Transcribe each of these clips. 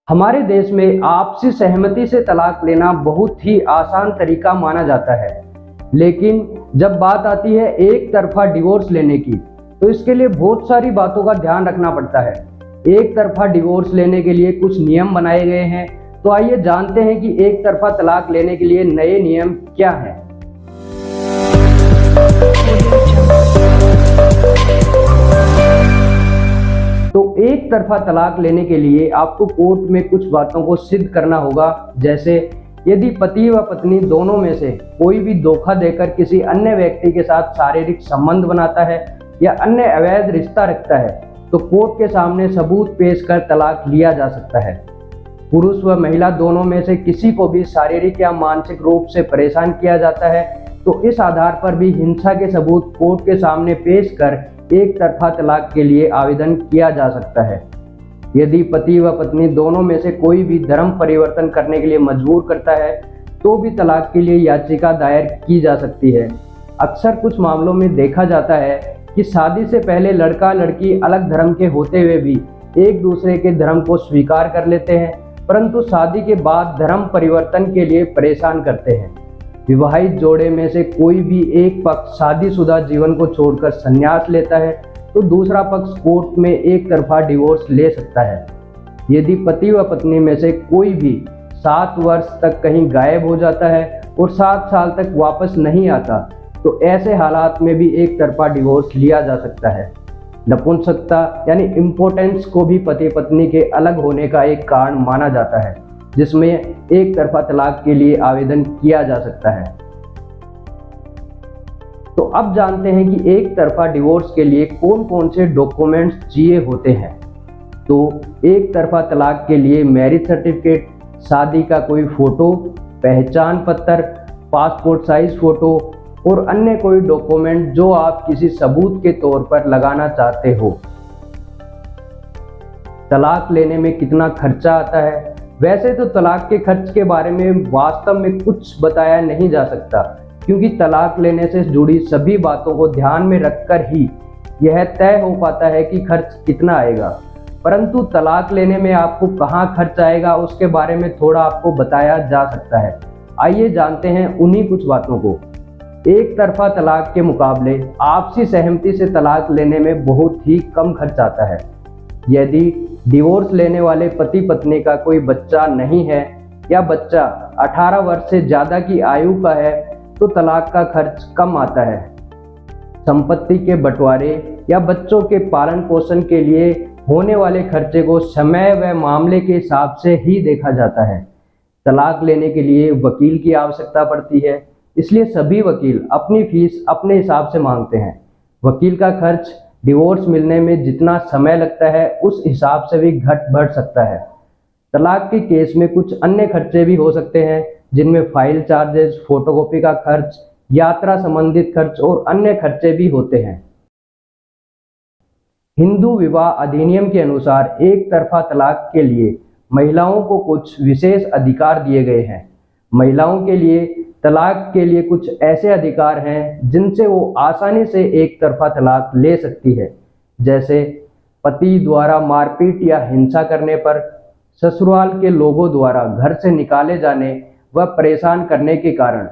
हमारे देश में आपसी सहमति से तलाक लेना बहुत ही आसान तरीका माना जाता है, लेकिन जब बात आती है एक तरफा डिवोर्स लेने की, तो इसके लिए बहुत सारी बातों का ध्यान रखना पड़ता है। एक तरफा डिवोर्स लेने के लिए कुछ नियम बनाए गए हैं, तो आइए जानते हैं कि एक तरफा तलाक लेने के लिए नए नियम क्या हैं। तो एक तरफा तलाक लेने के लिए आपको कोर्ट में कुछ बातों को सिद्ध करना होगा, जैसे यदि पति व पत्नी दोनों में से कोई भी धोखा देकर किसी अन्य व्यक्ति के साथ शारीरिक संबंध बनाता है या अन्य अवैध रिश्ता रखता है, तो कोर्ट के सामने सबूत पेश कर तलाक लिया जा सकता है। पुरुष व महिला दोनों में से किसी को भी शारीरिक या मानसिक रूप से परेशान किया जाता है, तो इस आधार पर भी हिंसा के सबूत कोर्ट के सामने पेश कर एक तरफा तलाक के लिए आवेदन किया जा सकता है। यदि पति व पत्नी दोनों में से कोई भी धर्म परिवर्तन करने के लिए मजबूर करता है, तो भी तलाक के लिए याचिका दायर की जा सकती है। अक्सर कुछ मामलों में देखा जाता है कि शादी से पहले लड़का लड़की अलग धर्म के होते हुए भी एक दूसरे के धर्म को स्वीकार कर लेते हैं, परंतु शादी के बाद धर्म परिवर्तन के लिए परेशान करते हैं। विवाहित जोड़े में से कोई भी एक पक्ष शादीशुदा जीवन को छोड़कर संन्यास लेता है, तो दूसरा पक्ष कोर्ट में एक तरफा डिवोर्स ले सकता है। यदि पति व पत्नी में से कोई भी 7 वर्ष तक कहीं गायब हो जाता है और 7 साल तक वापस नहीं आता, तो ऐसे हालात में भी एक तरफा डिवोर्स लिया जा सकता है। नपुंसकता यानी इम्पोर्टेंस को भी पति पत्नी के अलग होने का एक कारण माना जाता है, जिसमें एक तरफा तलाक के लिए आवेदन किया जा सकता है। तो अब जानते हैं कि एक तरफा डिवोर्स के लिए कौन कौन से डॉक्यूमेंट्स चाहिए होते हैं। तो एक तरफा तलाक के लिए मैरिज सर्टिफिकेट, शादी का कोई फोटो, पहचान पत्र, पासपोर्ट साइज फोटो और अन्य कोई डॉक्यूमेंट जो आप किसी सबूत के तौर पर लगाना चाहते हो। तलाक लेने में कितना खर्चा आता है? वैसे तो तलाक के खर्च के बारे में वास्तव में कुछ बताया नहीं जा सकता, क्योंकि तलाक लेने से जुड़ी सभी बातों को ध्यान में रखकर ही यह तय हो पाता है कि खर्च कितना आएगा। परंतु तलाक लेने में आपको कहाँ खर्च आएगा उसके बारे में थोड़ा आपको बताया जा सकता है। आइए जानते हैं उन्हीं कुछ बातों को। एक तरफा तलाक के मुकाबले आपसी सहमति से तलाक लेने में बहुत ही कम खर्च आता है। यदि डिवोर्स लेने वाले पति पत्नी का कोई बच्चा नहीं है या बच्चा 18 वर्ष से ज़्यादा की आयु का है, तो तलाक का खर्च कम आता है। संपत्ति के बंटवारे या बच्चों के पालन पोषण के लिए होने वाले खर्चे को समय व मामले के हिसाब से ही देखा जाता है। तलाक लेने के लिए वकील की आवश्यकता पड़ती है, इसलिए सभी वकील अपनी फीस अपने हिसाब से मांगते हैं। वकील का खर्च डिवोर्स मिलने में जितना समय लगता है उस हिसाब से भी घट बढ़ सकता है। तलाक के केस में कुछ अन्य खर्चे भी हो सकते हैं, जिनमें फाइल चार्जेस, फोटोकॉपी का खर्च, यात्रा संबंधित खर्च और अन्य खर्चे भी होते हैं। हिंदू विवाह अधिनियम के अनुसार एक तरफा तलाक के लिए महिलाओं को कुछ विशेष अधिकार दिए गए हैं। महिलाओं के लिए तलाक के लिए कुछ ऐसे अधिकार हैं जिनसे वो आसानी से एक तरफा तलाक ले सकती है, जैसे पति द्वारा मारपीट या हिंसा करने पर, ससुराल के लोगों द्वारा घर से निकाले जाने व परेशान करने के कारण,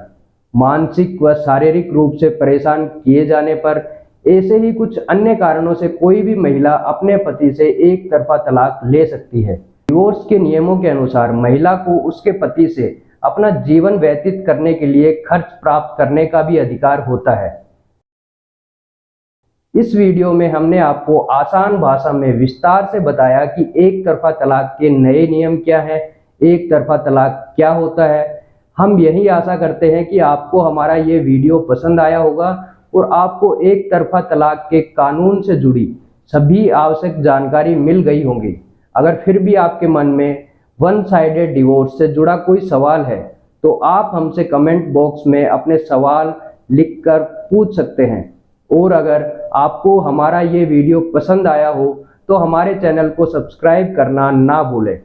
मानसिक व शारीरिक रूप से परेशान किए जाने पर, ऐसे ही कुछ अन्य कारणों से कोई भी महिला अपने पति से एक तरफा तलाक ले सकती है। डिवोर्स के नियमों के अनुसार महिला को उसके पति से अपना जीवन व्यतीत करने के लिए खर्च प्राप्त करने का भी अधिकार होता है। इस वीडियो में हमने आपको आसान भाषा में विस्तार से बताया कि एक तरफा तलाक के नए नियम क्या है, एक तरफा तलाक क्या होता है। हम यही आशा करते हैं कि आपको हमारा ये वीडियो पसंद आया होगा और आपको एक तरफा तलाक के कानून से जुड़ी सभी आवश्यक जानकारी मिल गई होंगी। अगर फिर भी आपके मन में वन साइडेड डिवोर्स से जुड़ा कोई सवाल है, तो आप हमसे कमेंट बॉक्स में अपने सवाल लिखकर पूछ सकते हैं। और अगर आपको हमारा ये वीडियो पसंद आया हो, तो हमारे चैनल को सब्सक्राइब करना ना भूलें।